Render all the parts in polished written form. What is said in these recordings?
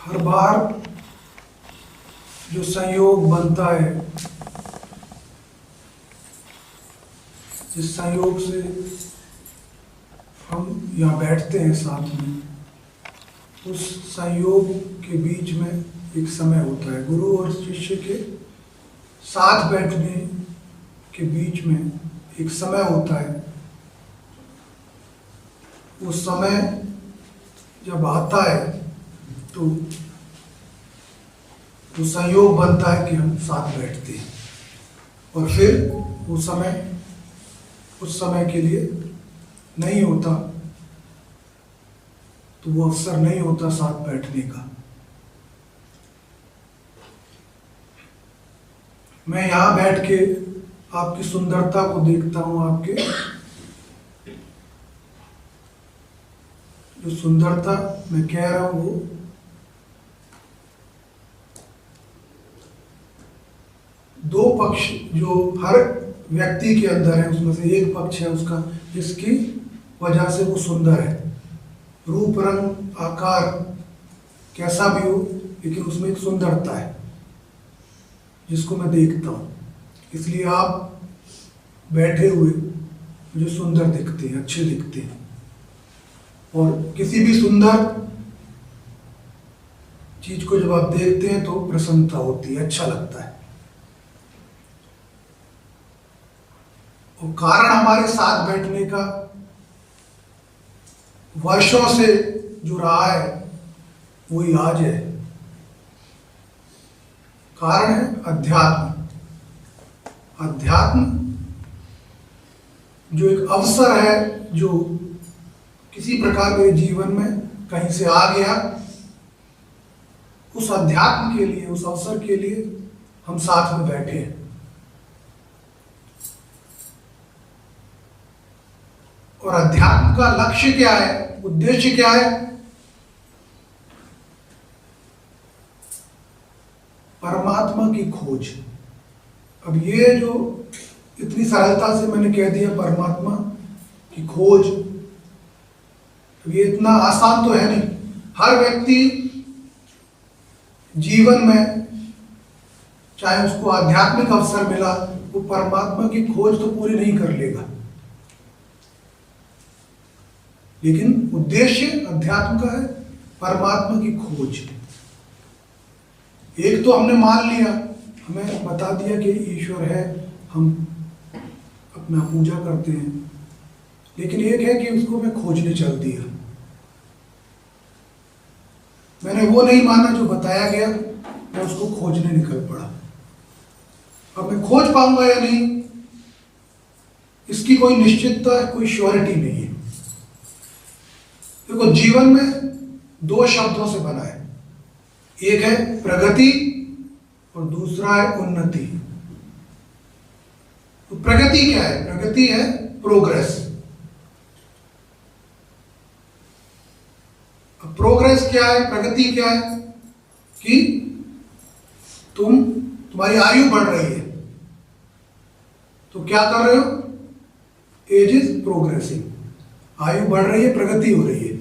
हर बार जो संयोग बनता है, जिस संयोग से हम यहाँ बैठते हैं साथ में, उस संयोग के बीच में एक समय होता है। गुरु और शिष्य के साथ बैठने के बीच में एक समय होता है। उस समय जब आता है तो संयोग बनता है कि हम साथ बैठते हैं, और फिर उस समय के लिए नहीं होता, तो वो अवसर नहीं होता साथ बैठने का। मैं यहाँ बैठ के आपकी सुंदरता को देखता हूँ, आपके जो सुंदरता मैं कह रहा हूँ वो दो पक्ष जो हर व्यक्ति के अंदर है, उसमें से एक पक्ष है उसका जिसकी वजह से वो सुंदर है। रूप रंग आकार कैसा भी हो, लेकिन उसमें एक सुंदरता है जिसको मैं देखता हूँ। इसलिए आप बैठे हुए मुझे सुंदर दिखते हैं, अच्छे दिखते हैं। और किसी भी सुंदर चीज को जब आप देखते हैं तो प्रसन्नता होती है, अच्छा लगता है। और कारण हमारे साथ बैठने का वर्षों से जो रहा है वही आज है। कारण है अध्यात्म। अध्यात्म जो एक अवसर है, जो किसी प्रकार मेरे जीवन में कहीं से आ गया, उस अध्यात्म के लिए, उस अवसर के लिए हम साथ में बैठे हैं। और अध्यात्म का लक्ष्य क्या है, उद्देश्य क्या है? परमात्मा की खोज। अब ये जो इतनी सरलता से मैंने कह दिया परमात्मा की खोज, ये इतना आसान तो है नहीं। हर व्यक्ति जीवन में चाहे उसको आध्यात्मिक अवसर मिला, वो परमात्मा की खोज तो पूरी नहीं कर लेगा, लेकिन उद्देश्य अध्यात्म का है परमात्मा की खोज। एक तो हमने मान लिया, हमें बता दिया कि ईश्वर है, हम अपना पूजा करते हैं, लेकिन एक है कि उसको मैं खोजने चल दिया। मैंने वो नहीं माना जो बताया गया, मैं उसको खोजने निकल पड़ा। अब मैं खोज पाऊंगा या नहीं, इसकी कोई निश्चितता, कोई श्योरिटी नहीं है। देखो, जीवन में दो शब्दों से बना है, एक है प्रगति और दूसरा है उन्नति। तो प्रगति क्या है? प्रगति है प्रोग्रेस। अब प्रोग्रेस क्या है, प्रगति क्या है? कि तुम्हारी आयु बढ़ रही है, तो क्या कर रहे हो? Age is progressing. आयु बढ़ रही है, प्रगति हो रही है।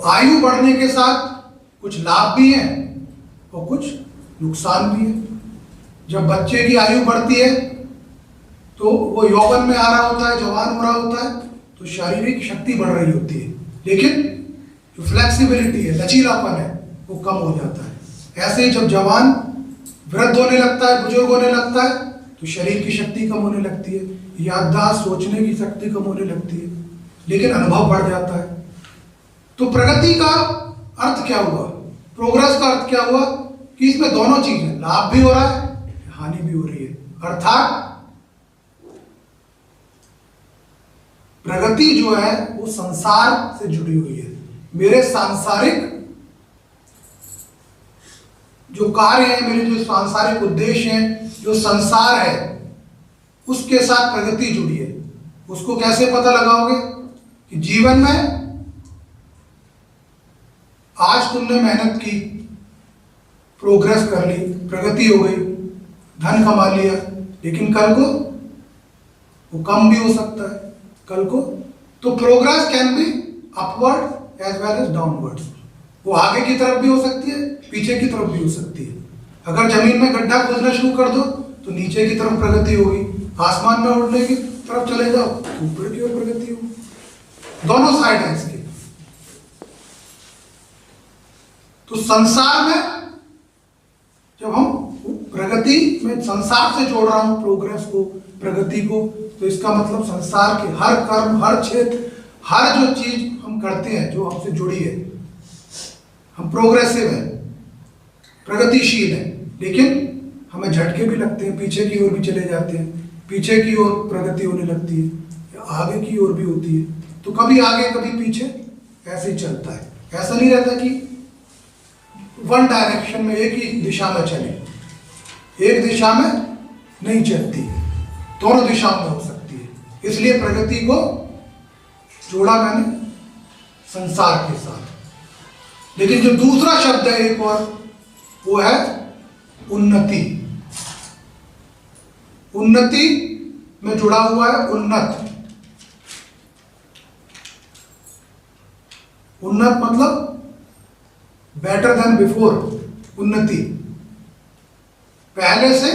आयु बढ़ने के साथ कुछ लाभ भी हैं और कुछ नुकसान भी है। जब बच्चे की आयु बढ़ती है तो वो यौवन में आ रहा होता है, जवान हो रहा होता है, तो शारीरिक शक्ति बढ़ रही होती है, लेकिन जो फ्लेक्सिबिलिटी है, लचीलापन है, वो कम हो जाता है। ऐसे ही जब जवान वृद्ध होने लगता है, बुजुर्ग होने लगता है, तो शरीर की शक्ति कम होने लगती है, याददाश्त, सोचने की शक्ति कम होने लगती है, लेकिन अनुभव बढ़ जाता है। तो प्रगति का अर्थ क्या हुआ, प्रोग्रेस का अर्थ क्या हुआ? कि इसमें दोनों चीजें, लाभ भी हो रहा है, हानि भी हो रही है। अर्थात प्रगति जो है वो संसार से जुड़ी हुई है। मेरे सांसारिक जो कार्य है, मेरे जो सांसारिक उद्देश्य हैं, जो संसार है, उसके साथ प्रगति जुड़ी है। उसको कैसे पता लगाओगे? कि जीवन में आज तुमने मेहनत की, प्रोग्रेस कर ली, प्रगति हो गई, धन कमा लिया, लेकिन कल को वो कम भी हो सकता है। कल को तो progress can be upward as well as downward. वो आगे की तरफ भी हो सकती है, पीछे की तरफ भी हो सकती है। अगर जमीन में गड्ढा खोदना शुरू कर दो तो नीचे की तरफ प्रगति होगी, आसमान में उड़ने की तरफ चले जाओ तो ऊपर की ओर प्रगति होगी। दोनों साइड है इसके। तो संसार में जब हम प्रगति में संसार से जोड़ रहा हूं प्रोग्रेस को, प्रगति को, तो इसका मतलब संसार के हर कर्म, हर क्षेत्र, हर जो चीज हम करते हैं जो हमसे जुड़ी है, हम प्रोग्रेसिव हैं, प्रगतिशील हैं। लेकिन हमें झटके भी लगते हैं, पीछे की ओर भी चले जाते हैं, पीछे की ओर प्रगति होने लगती है या आगे की ओर भी होती है। तो कभी आगे कभी पीछे, ऐसे ही चलता है। ऐसा नहीं रहता कि वन डायरेक्शन में, एक ही दिशा में चले, एक दिशा में नहीं चलती, दोनों दिशाओं में हो सकती है। इसलिए प्रगति को जोड़ा मैंने संसार के साथ। लेकिन जो दूसरा शब्द है एक और, वो है उन्नति। उन्नति में जुड़ा हुआ है उन्नत। उन्नत मतलब बेटर देन बिफोर, उन्नति, पहले से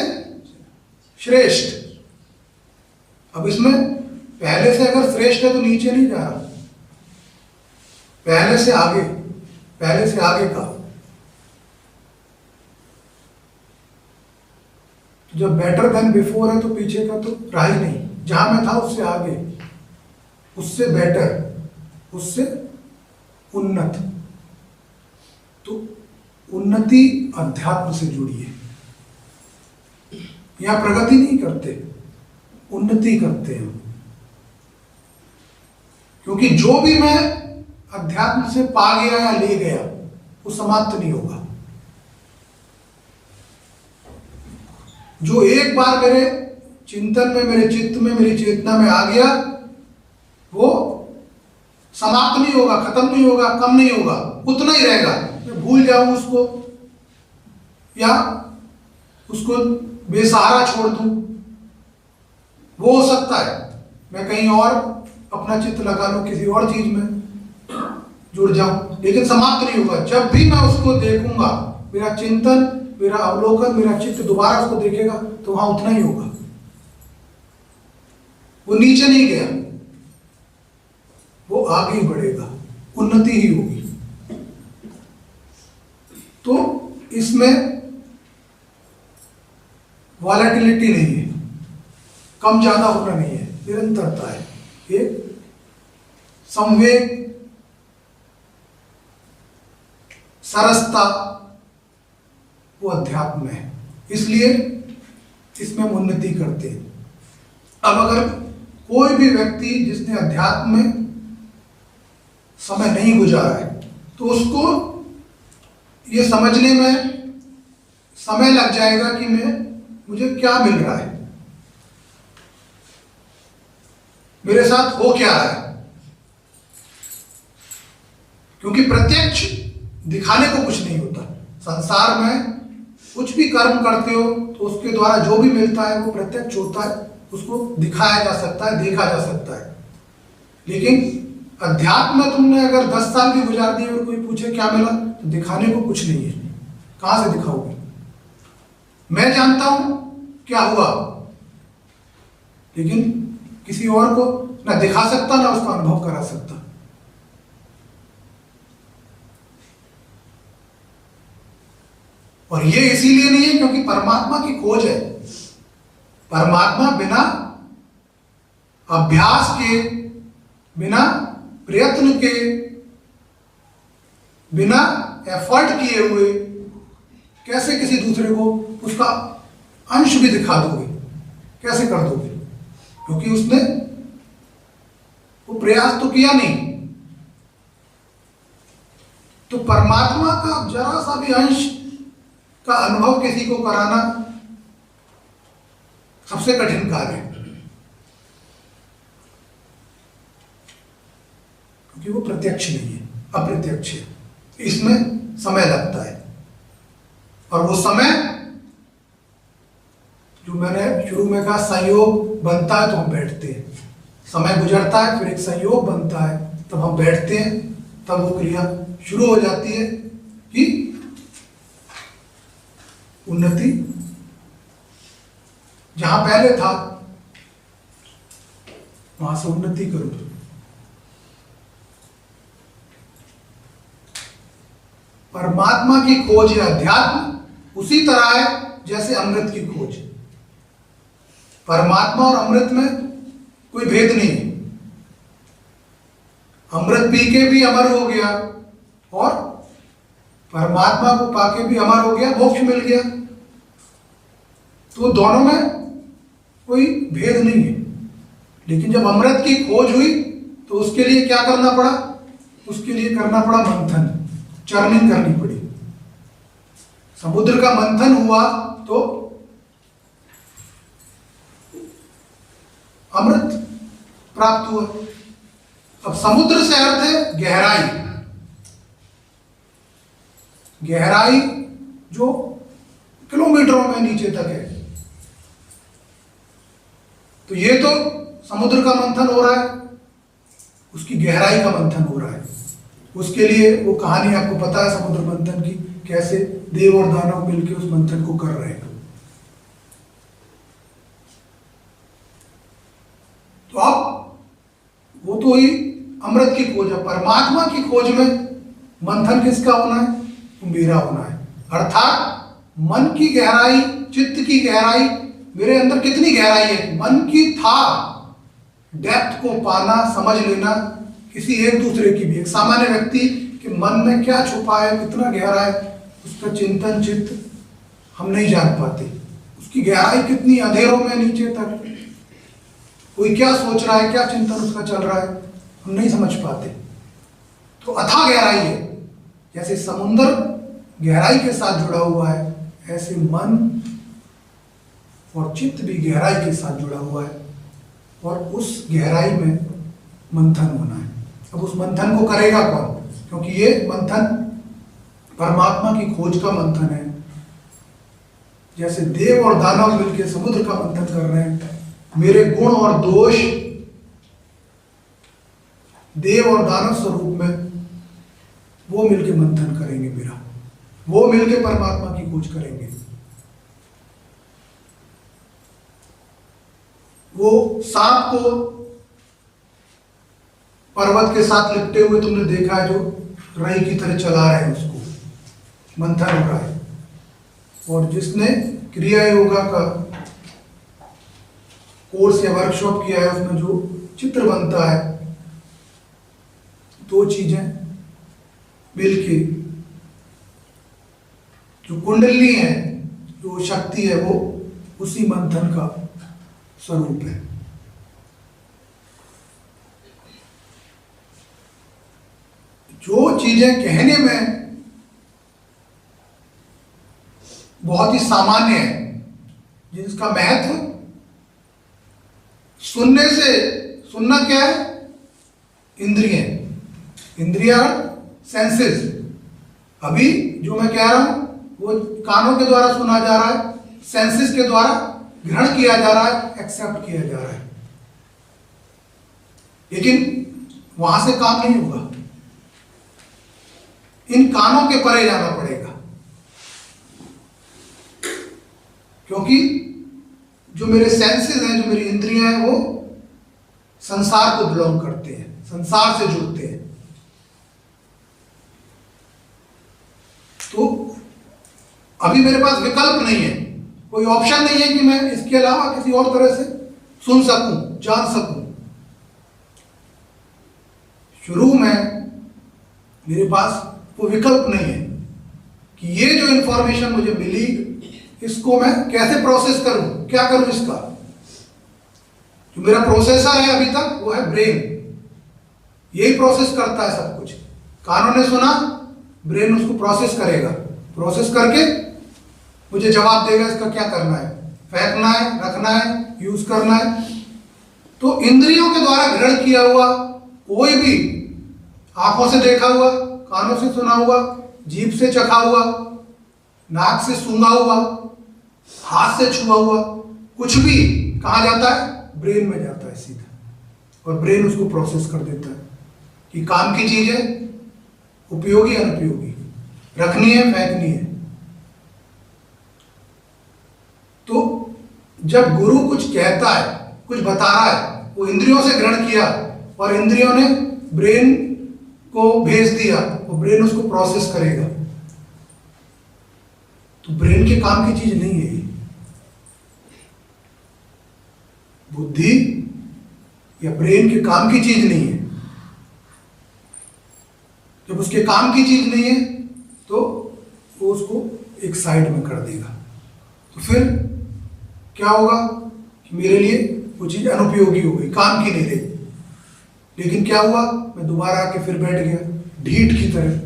श्रेष्ठ। अब इसमें पहले से अगर श्रेष्ठ है तो नीचे नहीं जा रहा, पहले से आगे, पहले से आगे का। जब बेटर देन बिफोर है तो पीछे का तो रहा ही नहीं, जहां मैं था उससे आगे, उससे बेटर, उससे उन्नत। तो उन्नति अध्यात्म से जुड़ी है। यहां प्रगति नहीं करते, उन्नति करते हैं। क्योंकि जो भी मैं अध्यात्म से पा गया या ले गया वो समाप्त नहीं होगा। जो एक बार मेरे चिंतन में, मेरे चित्त में, मेरी चेतना में आ गया वो समाप्त नहीं होगा, खत्म नहीं होगा, कम नहीं होगा, उतना ही रहेगा। मैं भूल जाऊं उसको या उसको बेसहारा छोड़ दूं, वो हो सकता है। मैं कहीं और अपना चित्त लगा लूं, किसी और चीज में जुड़ जाऊं, लेकिन समाप्त नहीं होगा। जब भी मैं उसको देखूंगा, मेरा चिंतन, मेरा अवलोकन, मेरा चित्त दोबारा उसको देखेगा तो वहां उतना ही होगा, वो नीचे नहीं गया, वो आगे ही बढ़ेगा, उन्नति ही होगी। तो इसमें वॉलेटिलिटी नहीं है, कम ज्यादा होना नहीं है, निरंतरता है, एक संवेग, सरसता, वो अध्यात्म है। इसलिए इसमें हम उन्नति करते हैं। अब अगर कोई भी व्यक्ति जिसने अध्यात्म में समय नहीं गुजारा है तो उसको ये समझने में समय लग जाएगा कि मुझे क्या मिल रहा है, मेरे साथ हो क्या रहा है। क्योंकि प्रत्यक्ष दिखाने को कुछ नहीं होता। संसार में कुछ भी कर्म करते हो तो उसके द्वारा जो भी मिलता है वो प्रत्यक्ष होता है, उसको दिखाया जा सकता है, देखा जा सकता है। लेकिन अध्यात्म में तुमने अगर 10 साल भी गुजार दिए और कोई पूछे क्या मिला, तो दिखाने को कुछ नहीं है। कहां से दिखाओगे? मैं जानता हूं क्या हुआ, लेकिन किसी और को ना दिखा सकता, ना उसका अनुभव करा सकता। और ये इसीलिए नहीं है क्योंकि परमात्मा की खोज है। परमात्मा बिना अभ्यास के, बिना प्रयत्न के, बिना एफर्ट किए हुए कैसे किसी दूसरे को उसका अंश भी दिखा दोगे, कैसे कर दोगे? क्योंकि उसने वो प्रयास तो किया नहीं। तो परमात्मा का जरा सा भी अंश का अनुभव किसी को कराना सबसे कठिन कार्य है, क्योंकि वो प्रत्यक्ष नहीं है, अप्रत्यक्ष है। इसमें समय लगता है, और वो समय जो मैंने शुरू में कहा, संयोग बनता है तो हम बैठते हैं, समय गुजरता है, फिर एक संयोग बनता है, तब हम बैठते हैं, तब वो क्रिया शुरू हो जाती है कि उन्नति जहां पहले था वहां से उन्नति करो। परमात्मा की खोज या अध्यात्म उसी तरह है जैसे अमृत की खोज। परमात्मा और अमृत में कोई भेद नहीं है। अमृत पी के भी अमर हो गया और परमात्मा को पाके भी अमर हो गया, मोक्ष मिल गया। तो दोनों में कोई भेद नहीं है। लेकिन जब अमृत की खोज हुई तो उसके लिए क्या करना पड़ा? उसके लिए करना पड़ा मंथन, चर्निंग करनी पड़ी। समुद्र का मंथन हुआ तो अमृत प्राप्त हुआ। अब समुद्र से अर्थ है गहराई, गहराई जो किलोमीटरों में नीचे तक है। तो ये तो समुद्र का मंथन हो रहा है, उसकी गहराई का मंथन हो रहा है। उसके लिए वो कहानी आपको पता है समुद्र मंथन की, कैसे देव और दानव मिलकर उस मंथन को कर रहे हैं। तो अब वो तो ही अमृत की खोज है। परमात्मा की खोज में मंथन किसका होना है? मेरा होना है। अर्थात मन की गहराई, चित्त की गहराई, मेरे अंदर कितनी गहराई है, मन की था डेप्थ को पाना, समझ लेना। किसी एक दूसरे की भी, एक सामान्य व्यक्ति के मन में क्या छुपा है, कितना गहरा है, उसका चिंतन चित्त हम नहीं जान पाते। उसकी गहराई कितनी अंधेरों में नीचे तक, कोई क्या सोच रहा है, क्या चिंतन उसका चल रहा है, हम नहीं समझ पाते। तो अथाह गहराई है। जैसे समुद्र गहराई के साथ जुड़ा हुआ है, ऐसे मन और चित्त भी गहराई के साथ जुड़ा हुआ है और उस गहराई में मंथन होना है। अब उस मंथन को करेगा कौन? क्योंकि ये मंथन परमात्मा की खोज का मंथन है। जैसे देव और दानव मिलकर समुद्र का मंथन कर रहे हैं, मेरे गुण और दोष देव और दानव स्वरूप में वो मिलके मंथन करेंगे मेरा, वो मिलके परमात्मा की खोज करेंगे। वो सांप को पर्वत के साथ लिपटे हुए तुमने देखा है, जो रही की तरह चला रहे हैं, उसको मंथन हो रहा है। और जिसने क्रिया योगा का कोर्स या वर्कशॉप किया है, उसमें जो चित्र बनता है, दो चीजें मिलके जो कुंडली है, जो शक्ति है, वो उसी मंथन का स्वरूप है। जो चीजें कहने में बहुत ही सामान्य है, जिसका महत्व सुनने से, सुनना क्या है? इंद्रिय, इंद्रिया सेंसेस। अभी जो मैं कह रहा हूं वो कानों के द्वारा सुना जा रहा है, सेंसेस के द्वारा ग्रहण किया जा रहा है, एक्सेप्ट किया जा रहा है। लेकिन वहां से काम नहीं होगा, इन कानों के परे जाना पड़ेगा। क्योंकि जो मेरे सेंसेस हैं, जो मेरी इंद्रियां हैं, वो संसार को बिलोंग करते हैं, संसार से जुड़ते हैं। तो अभी मेरे पास विकल्प नहीं है, कोई ऑप्शन नहीं है कि मैं इसके अलावा किसी और तरह से सुन सकूं, जान सकूं। शुरू में मेरे पास वो विकल्प नहीं है कि ये जो इंफॉर्मेशन मुझे मिली, इसको मैं कैसे प्रोसेस करूं, क्या करूं इसका। जो मेरा प्रोसेसर है अभी तक, वो है ब्रेन, यही प्रोसेस करता है सब कुछ। कानों ने सुना, ब्रेन उसको प्रोसेस करेगा, प्रोसेस करके मुझे जवाब देगा इसका क्या करना है, फेंकना है, रखना है, यूज करना है। तो इंद्रियों के द्वारा ग्रहण किया हुआ कोई भी, आंखों से देखा हुआ, कानों से सुना हुआ, जीभ से चखा हुआ, नाक से सूंघा हुआ, हाथ से छुआ हुआ, कुछ भी कहाँ जाता है? ब्रेन में जाता है सीधा, और ब्रेन उसको प्रोसेस कर देता है। कि काम की चीज है, उपयोगी अनुपयोगी, रखनी है फेंकनी है। तो जब गुरु कुछ कहता है, कुछ बता रहा है, वो इंद्रियों से ग्रहण किया और इंद्रियों ने ब्रेन को भेज दिया, वो ब्रेन उसको प्रोसेस करेगा। तो ब्रेन के काम की चीज नहीं है ये। बुद्धि या ब्रेन के काम की चीज नहीं है। जब उसके काम की चीज नहीं है तो वो उसको एक साइड में कर देगा। तो फिर क्या होगा कि मेरे लिए वो चीज अनुपयोगी हो गई, काम की नहीं रही। लेकिन क्या हुआ, मैं दोबारा आके फिर बैठ गया ढीठ की तरह,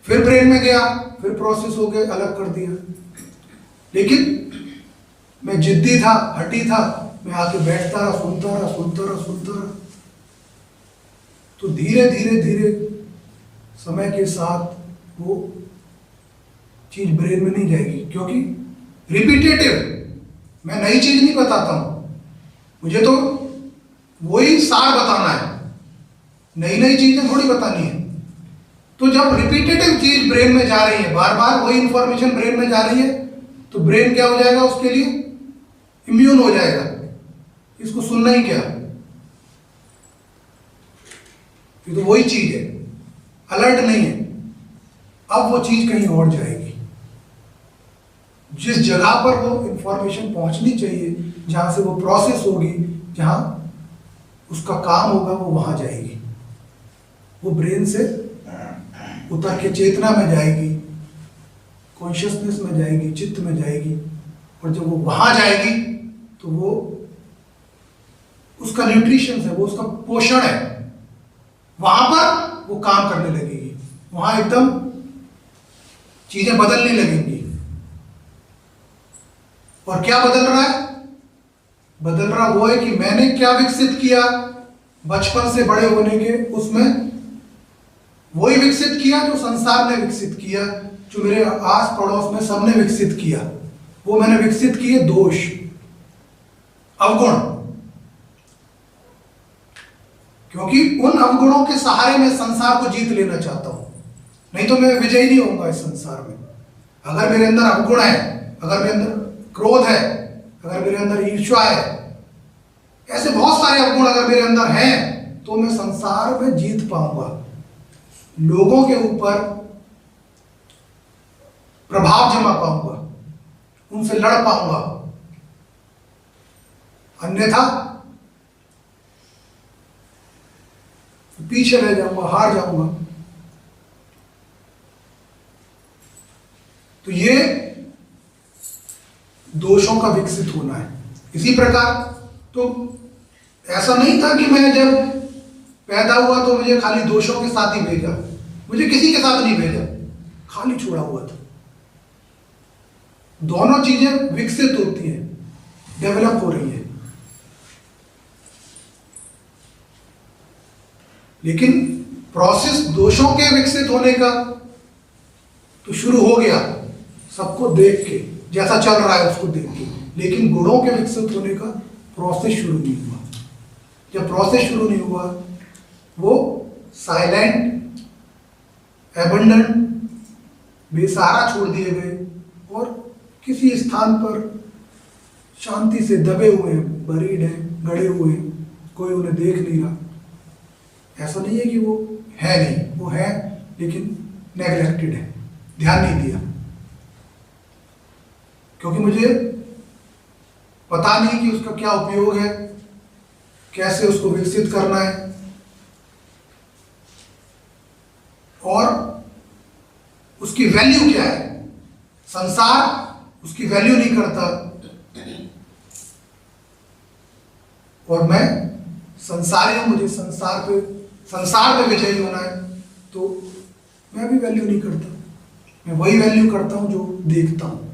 फिर ब्रेन में गया, फिर प्रोसेस हो गया, अलग कर दिया। लेकिन मैं जिद्दी था, हटी था, मैं आके बैठता रहा, सुनता रहा, सुनता रहा, सुनता रहा। तो धीरे धीरे धीरे समय के साथ वो चीज ब्रेन में नहीं जाएगी, क्योंकि रिपीटेटिव, मैं नई चीज नहीं बताता हूं, मुझे तो वही सार बताना है, नई नई चीजें थोड़ी बतानी है। तो जब रिपीटेटिव चीज ब्रेन में जा रही है, बार बार वही इंफॉर्मेशन ब्रेन में जा रही है, तो ब्रेन क्या हो जाएगा, उसके लिए इम्यून हो जाएगा, इसको सुनना ही क्या, ये तो वही चीज है, अलर्ट नहीं है। अब वो चीज कहीं और जाएगी, जिस जगह पर वो इंफॉर्मेशन पहुंचनी चाहिए, जहां से वो प्रोसेस होगी, जहां उसका काम होगा, वो वहां जाएगी। वो ब्रेन से उतर के चेतना में जाएगी, कॉन्शियसनेस में जाएगी, चित्त में जाएगी। और जब वो वहां जाएगी तो वो उसका न्यूट्रिशन है, वो उसका पोषण है, वहां पर वो काम करने लगेगी, वहां एकदम चीजें बदलने लगेंगी। और क्या बदल रहा है, बदल रहा वो है कि मैंने क्या विकसित किया बचपन से बड़े होने के, उसमें वही विकसित किया जो संसार ने विकसित किया, जो मेरे आस पड़ोस में सबने विकसित किया। वो मैंने विकसित किए दोष, अवगुण, क्योंकि उन अवगुणों के सहारे मैं संसार को जीत लेना चाहता हूं, नहीं तो मैं विजयी नहीं होऊंगा इस संसार में। अगर मेरे अंदर अवगुण है, अगर मेरे अंदर क्रोध है, अगर मेरे अंदर ईर्ष्या है, ऐसे बहुत सारे अवगुण अगर मेरे अंदर हैं, तो मैं संसार में जीत पाऊंगा, लोगों के ऊपर प्रभाव जमा पाऊंगा, उनसे लड़ पाऊंगा। अन्यथा पीछे रह जाऊंगा, हार जाऊंगा। तो ये दोषों का विकसित होना है। इसी प्रकार तो ऐसा नहीं था कि मैं जब पैदा हुआ तो मुझे खाली दोषों के साथ ही भेजा, मुझे किसी के साथ नहीं भेजा, खाली छोड़ा हुआ था। दोनों चीजें विकसित होती हैं, डेवलप हो रही है। लेकिन प्रोसेस दोषों के विकसित होने का तो शुरू हो गया सबको देख के, जैसा चल रहा है उसको देख के, लेकिन गुणों के विकसित होने का प्रोसेस शुरू नहीं हुआ। जब प्रोसेस शुरू नहीं हुआ, वो साइलेंट, एबंडन, बेसहारा छोड़ दिए गए और किसी स्थान पर शांति से दबे हुए हैं, बरीड हैं, गड़े हुए हैं, कोई उन्हें देख नहीं रहा। ऐसा नहीं है कि वो है नहीं, वो है, लेकिन नेग्लेक्टेड है, ध्यान नहीं दिया, क्योंकि मुझे पता नहीं कि उसका क्या उपयोग है, कैसे उसको विकसित करना है, और उसकी वैल्यू क्या है। संसार उसकी वैल्यू नहीं करता, और मैं संसारी हूं, मुझे संसार पे विजयी होना है, तो मैं भी वैल्यू नहीं करता, मैं वही वैल्यू करता हूं जो देखता हूं।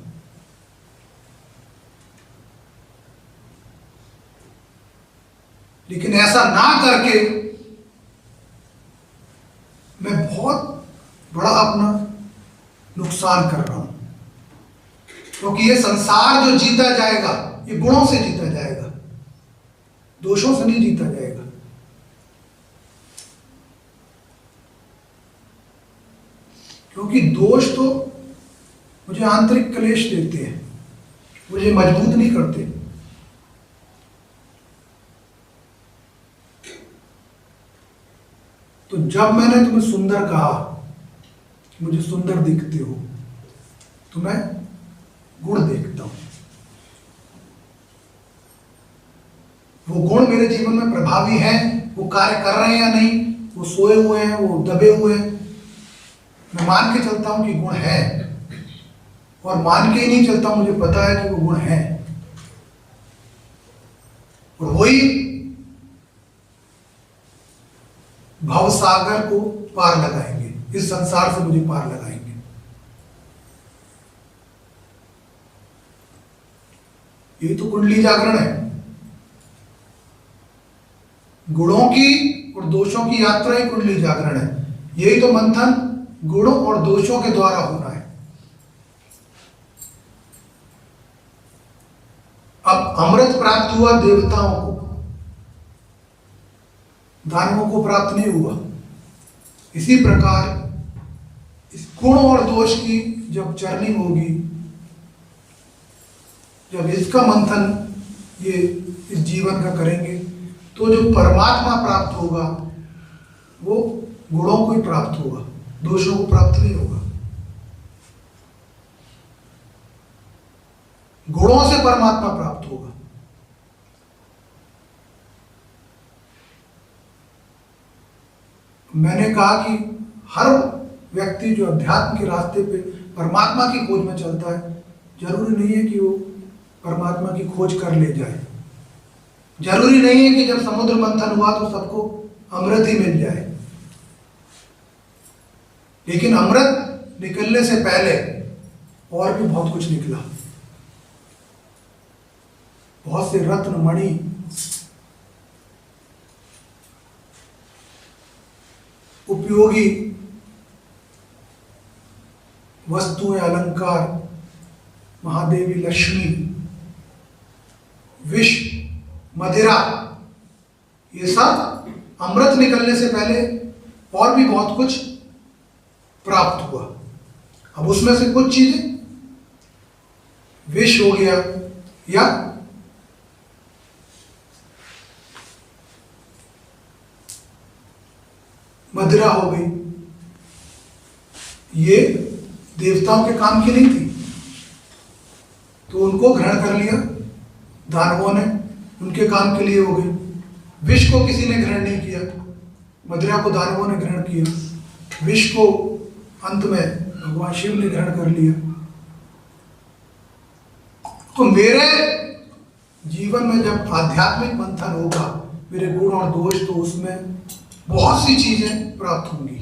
लेकिन ऐसा ना करके मैं बहुत बड़ा अपना नुकसान कर रहा हूं, क्योंकि ये संसार जो जीता जाएगा, ये गुणों से जीता जाएगा, दोषों से नहीं जीता जाएगा। क्योंकि दोष तो मुझे आंतरिक क्लेश देते हैं, मुझे मजबूत नहीं करते। तो जब मैंने तुम्हें सुंदर कहा, मुझे सुंदर दिखते हो, तो मैं गुण देखता हूं। वो गुण मेरे जीवन में प्रभावी हैं, वो कार्य कर रहे हैं या नहीं, वो सोए हुए हैं, वो दबे हुए हैं। मैं मान के चलता हूं कि गुण है, और मान के ही नहीं चलता हूं, मुझे पता है कि वो गुण है। और वही भव सागर को पार लगाएंगे, इस संसार से मुझे पार लगाएंगे। ये तो कुंडली जागरण है। गुणों की और दोषों की यात्रा ही कुंडली जागरण है। यही तो मंथन गुणों और दोषों के द्वारा होना है। अब अमृत प्राप्त हुआ देवताओं को, दानवों को प्राप्त नहीं हुआ। इसी प्रकार इस गुण और दोष की जब चर्निंग होगी, जब इसका मंथन ये इस जीवन का करेंगे, तो जो परमात्मा प्राप्त होगा वो गुणों को ही प्राप्त होगा, दोषों को प्राप्त नहीं होगा। गुणों से परमात्मा प्राप्त होगा। मैंने कहा कि हर व्यक्ति जो अध्यात्म के रास्ते पे परमात्मा की खोज में चलता है, जरूरी नहीं है कि वो परमात्मा की खोज कर ले जाए। जरूरी नहीं है कि जब समुद्र मंथन हुआ तो सबको अमृत ही मिल जाए। लेकिन अमृत निकलने से पहले और भी बहुत कुछ निकला। बहुत से रत्न मणि, उपयोगी वस्तुएं, अलंकार, महादेवी लक्ष्मी, विष, मदिरा, ये सब अमृत निकलने से पहले और भी बहुत कुछ प्राप्त हुआ। अब उसमें से कुछ चीजें विष हो गया या मदिरा हो गई, ये देवताओं के काम की नहीं थी, तो उनको ग्रहण कर लिया दानवों ने, उनके काम के लिए हो गई। विष को किसी ने ग्रहण नहीं किया, मदिरा को दानवों ने ग्रहण किया। विष को अंत में भगवान शिव ने ग्रहण कर लिया। तो मेरे जीवन में जब आध्यात्मिक मंथन होगा, मेरे गुण और दोष, तो उसमें बहुत सी चीजें प्राप्त होंगी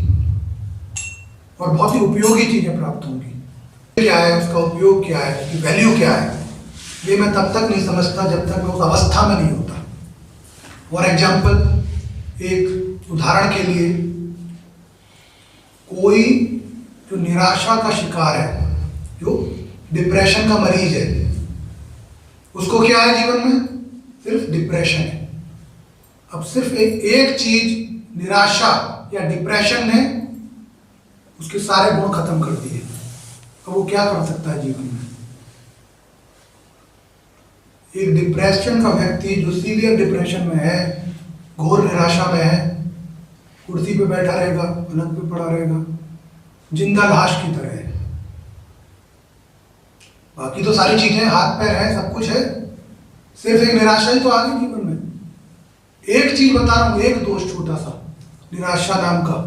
और बहुत ही उपयोगी चीजें प्राप्त होंगी। क्या है उसका उपयोग, क्या है उसकी वैल्यू, क्या है, ये मैं तब तक नहीं समझता जब तक मैं उस अवस्था में नहीं होता। फॉर एग्जाम्पल, एक उदाहरण के लिए, कोई जो निराशा का शिकार है, जो डिप्रेशन का मरीज है, उसको क्या है जीवन में, सिर्फ डिप्रेशन है। अब सिर्फ एक चीज, निराशा या डिप्रेशन ने उसके सारे गुण खत्म कर दिए। अब वो क्या कर सकता है जीवन में? एक डिप्रेशन का व्यक्ति जो सीवियर डिप्रेशन में है, घोर निराशा में है, कुर्सी पे बैठा रहेगा, पलंग पे पड़ा रहेगा, जिंदा लाश की तरह है। बाकी तो सारी चीजें, हाथ पैर है, सब कुछ है, सिर्फ एक निराशा ही तो आ गई जीवन में। एक चीज बता रहा हूं, एक दोष छोटा सा, निराशा नाम का,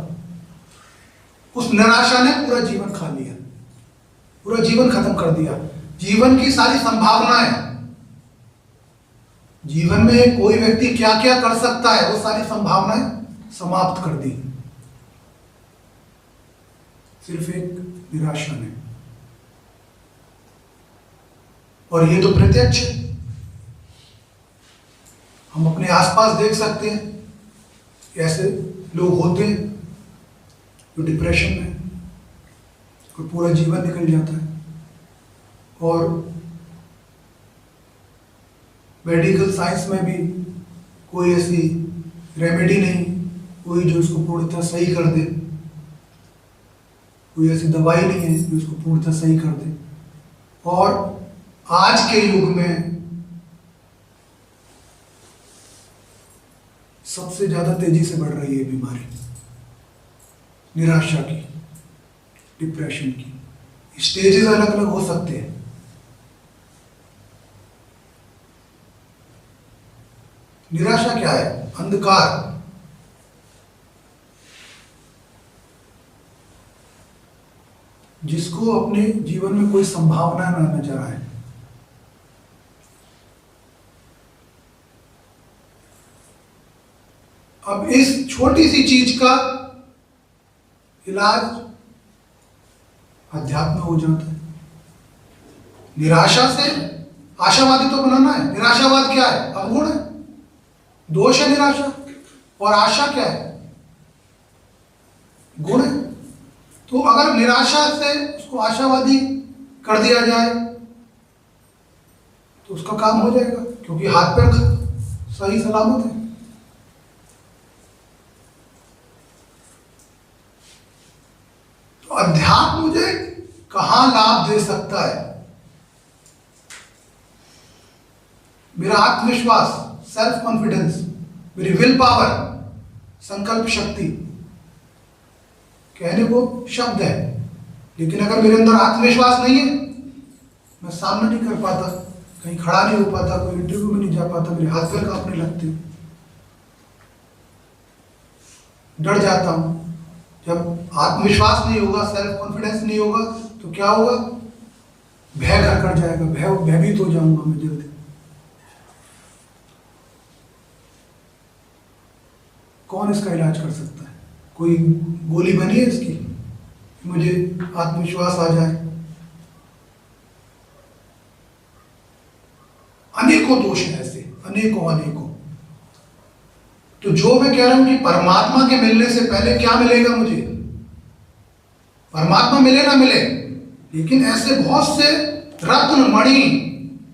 उस निराशा ने पूरा जीवन खा लिया, पूरा जीवन खत्म कर दिया। जीवन की सारी संभावनाएं, जीवन में कोई व्यक्ति क्या क्या कर सकता है, वो सारी संभावनाएं समाप्त कर दी, सिर्फ एक निराशा ने। और ये तो प्रत्यक्ष है, हम अपने आसपास देख सकते हैं कि ऐसे लोग होते हैं जो डिप्रेशन में, और पूरा जीवन निकल जाता है। और मेडिकल साइंस में भी कोई ऐसी रेमेडी नहीं, कोई जो उसको पूर्णतः सही कर दे। कोई ऐसी दवाई नहीं है जो उसको पूर्णतः सही कर दे। और आज के युग में सबसे ज्यादा तेजी से बढ़ रही है बीमारी निराशा की, डिप्रेशन की। स्टेजेस अलग अलग हो सकते हैं। निराशा क्या है? अंधकार। जिसको अपने जीवन में कोई संभावना ना नजर आए। अब इस छोटी सी चीज का इलाज अध्यात्म हो जाता है। निराशा से आशावादी तो बनाना है। निराशावाद क्या है? अवगुण है, दोष है निराशा। और आशा क्या है? गुण है। तो अगर निराशा से उसको आशावादी कर दिया जाए तो उसका काम हो जाएगा, क्योंकि हाथ पैर सही सलामत है। तो अध्यात्म मुझे कहां लाभ दे सकता है? मेरा आत्मविश्वास, सेल्फ कॉन्फिडेंस, मेरी विल पावर, संकल्प शक्ति, कहने को शब्द है, लेकिन अगर मेरे अंदर आत्मविश्वास नहीं है, मैं सामना नहीं कर पाता, कहीं खड़ा नहीं हो पाता, कोई इंटरव्यू में नहीं जा पाता, मेरे हाथ पैर कांपने लगते, डर जाता हूं। जब आत्मविश्वास नहीं होगा, सेल्फ कॉन्फिडेंस नहीं होगा, तो क्या होगा? भय घर कर जाएगा, भयभीत हो जाऊंगा मैं जल्दी। कौन इसका इलाज कर सकता है? कोई गोली बनी है इसकी मुझे आत्मविश्वास आ जाए? अनेकों दोष हैं ऐसे, अनेकों। तो जो मैं कह रहा हूं कि परमात्मा के मिलने से पहले क्या मिलेगा मुझे? परमात्मा मिले ना मिले, लेकिन ऐसे बहुत से रत्न, मणि,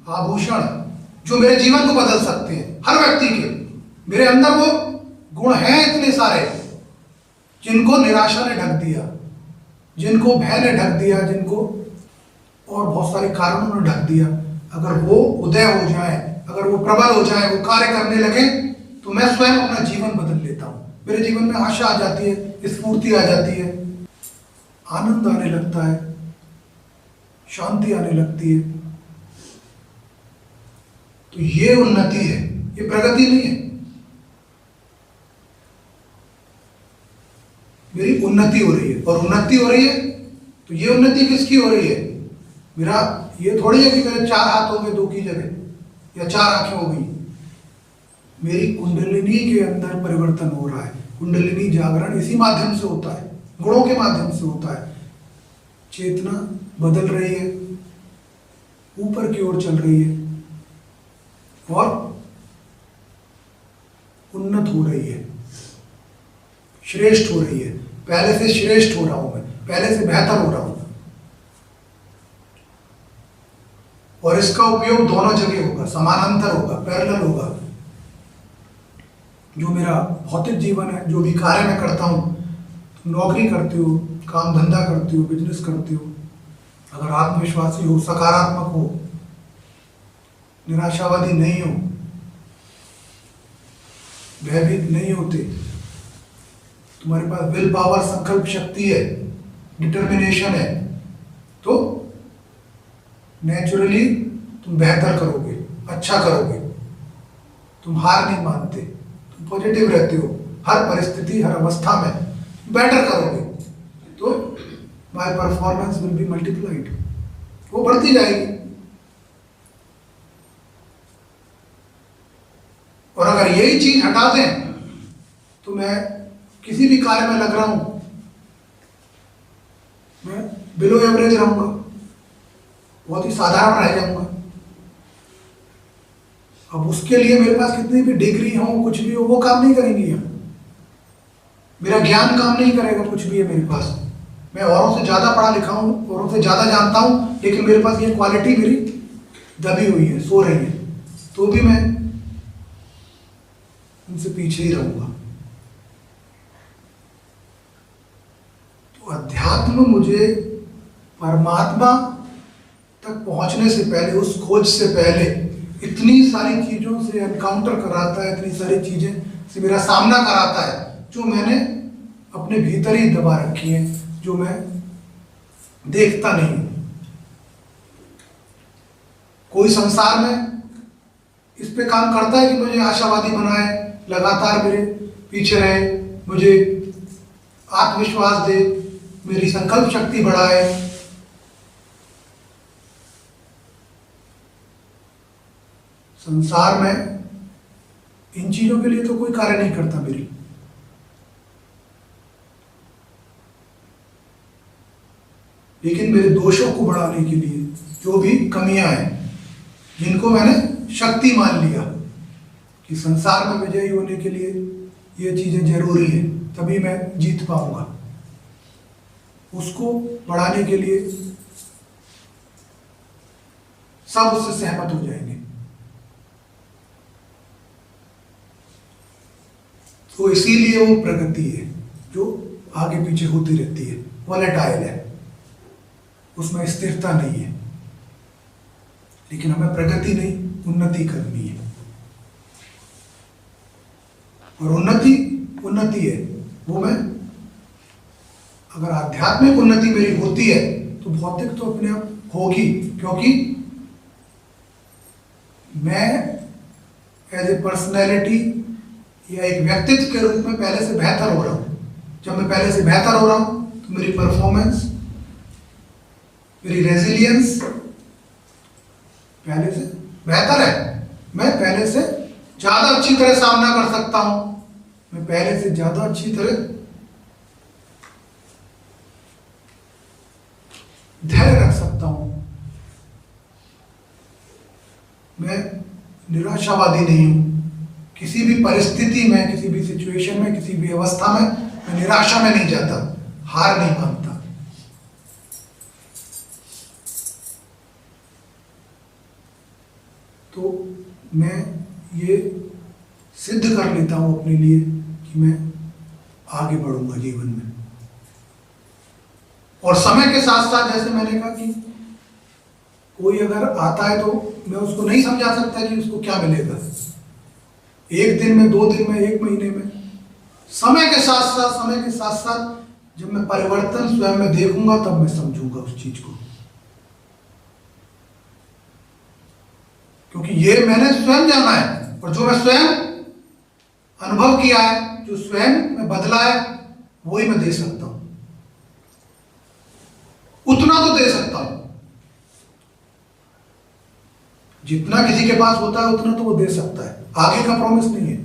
आभूषण जो मेरे जीवन को बदल सकते हैं, हर व्यक्ति के। मेरे अंदर वो गुण हैं इतने सारे, जिनको निराशा ने ढक दिया, जिनको भय ने ढक दिया, जिनको और बहुत सारे कारणों ने ढक दिया। अगर वो उदय हो जाए, अगर वो प्रबल हो जाए, वो कार्य करने लगे, तो मैं स्वयं अपना जीवन बदल लेता हूं। मेरे जीवन में आशा आ जाती है, स्फूर्ति आ जाती है, आनंद आने लगता है, शांति आने लगती है। तो ये उन्नति है, ये प्रगति नहीं है। मेरी उन्नति हो रही है, और उन्नति हो रही है तो ये उन्नति किसकी हो रही है? मेरा ये थोड़ी है कि मेरे 4 हाथ हो गए 2 की जगह, या 4 आंखें हो गई। मेरी कुंडलिनी के अंदर परिवर्तन हो रहा है। कुंडलिनी जागरण इसी माध्यम से होता है, गुणों के माध्यम से होता है। चेतना बदल रही है, ऊपर की ओर चल रही है, और उन्नत हो रही है, श्रेष्ठ हो रही है। पहले से श्रेष्ठ हो रहा हूं मैं, पहले से बेहतर हो रहा हूं। और इसका उपयोग दोनों जगह होगा, समानांतर होगा, पैरेलल होगा। जो मेरा भौतिक जीवन है, जो भी कार्य मैं करता हूं, नौकरी करते हो, काम धंधा करते हो, बिजनेस करते हो, अगर आत्मविश्वासी हो, सकारात्मक हो, निराशावादी नहीं हो, भयभीत नहीं होते, तुम्हारे पास विल पावर, संकल्प शक्ति है, डिटर्मिनेशन है, तो नेचुरली तुम बेहतर करोगे, अच्छा करोगे। तुम हार नहीं मानते, तुम पॉजिटिव रहते हो, हर परिस्थिति, हर अवस्था में बेटर करोगे, तो my performance will be multiplied, वो बढ़ती जाएगी। और अगर यही चीज हटा दें तो मैं किसी भी कार्य में लग रहा हूं, मैं बिलो एवरेज रहूंगा, बहुत ही साधारण रह जाऊंगा। अब उसके लिए मेरे पास कितनी भी डिग्री हो, कुछ भी हो, वो काम नहीं करेंगी। हम, मेरा ज्ञान काम नहीं करेगा, कुछ भी है मेरे पास, मैं औरों से ज्यादा पढ़ा लिखा हूं, औरों से ज्यादा जानता हूं, लेकिन मेरे पास ये क्वालिटी मेरी दबी हुई है, सो रही है, तो भी मैं उनसे पीछे ही रहूंगा। तो अध्यात्म मुझे परमात्मा तक पहुंचने से पहले, उस खोज से पहले इतनी सारी चीजों से एनकाउंटर कराता है, इतनी सारी चीजें से मेरा सामना कराता है जो मैंने अपने भीतर ही दबा रखी है, जो मैं देखता नहीं हूं। कोई संसार में इस पे काम करता है कि मुझे आशावादी बनाए, लगातार मेरे पीछे रहे, मुझे आत्मविश्वास दे, मेरी संकल्प शक्ति बढ़ाए। संसार में इन चीजों के लिए तो कोई कार्य नहीं करता मेरी। लेकिन मेरे दोषों को बढ़ाने के लिए जो भी कमियां हैं, जिनको मैंने शक्ति मान लिया कि संसार में विजयी होने के लिए ये चीजें जरूरी है, तभी मैं जीत पाऊंगा, उसको बढ़ाने के लिए सब उससे सहमत हो जाएंगे। तो इसीलिए वो प्रगति है जो आगे पीछे होती रहती है, वॉलेटाइल है, उसमें स्थिरता नहीं है। लेकिन हमें प्रगति नहीं, उन्नति करनी है। और उन्नति है वो मैं, अगर आध्यात्मिक उन्नति मेरी होती है तो भौतिक तो अपने आप होगी, क्योंकि मैं एज ए पर्सनैलिटी या एक व्यक्तित्व के रूप में पहले से बेहतर हो रहा हूं। जब मैं पहले से बेहतर हो रहा हूं तो मेरी परफॉर्मेंस, मेरी रेजिलियंस पहले से बेहतर है। मैं पहले से ज्यादा अच्छी तरह सामना कर सकता हूं, मैं पहले से ज्यादा अच्छी तरह धैर्य रख सकता हूं, मैं निराशावादी नहीं हूं। किसी भी परिस्थिति में, किसी भी सिचुएशन में, किसी भी अवस्था में मैं निराशा में नहीं जाता, हार नहीं मानता। तो मैं ये सिद्ध कर लेता हूं अपने लिए कि मैं आगे बढ़ूंगा जीवन में। और समय के साथ साथ, जैसे मैंने कहा कि कोई अगर आता है तो मैं उसको नहीं समझा सकता कि उसको क्या मिलेगा, एक दिन में, 2 दिन में, 1 महीने में। समय के साथ साथ जब मैं परिवर्तन स्वयं में देखूंगा तब मैं समझूंगा उस चीज को, क्योंकि ये मैंने स्वयं जाना है। और जो मैं स्वयं अनुभव किया है, जो स्वयं में बदला है, वही मैं दे सकता हूं। उतना तो दे सकता हूं, जितना किसी के पास होता है उतना तो वो दे सकता है, आगे का प्रॉमिस नहीं है।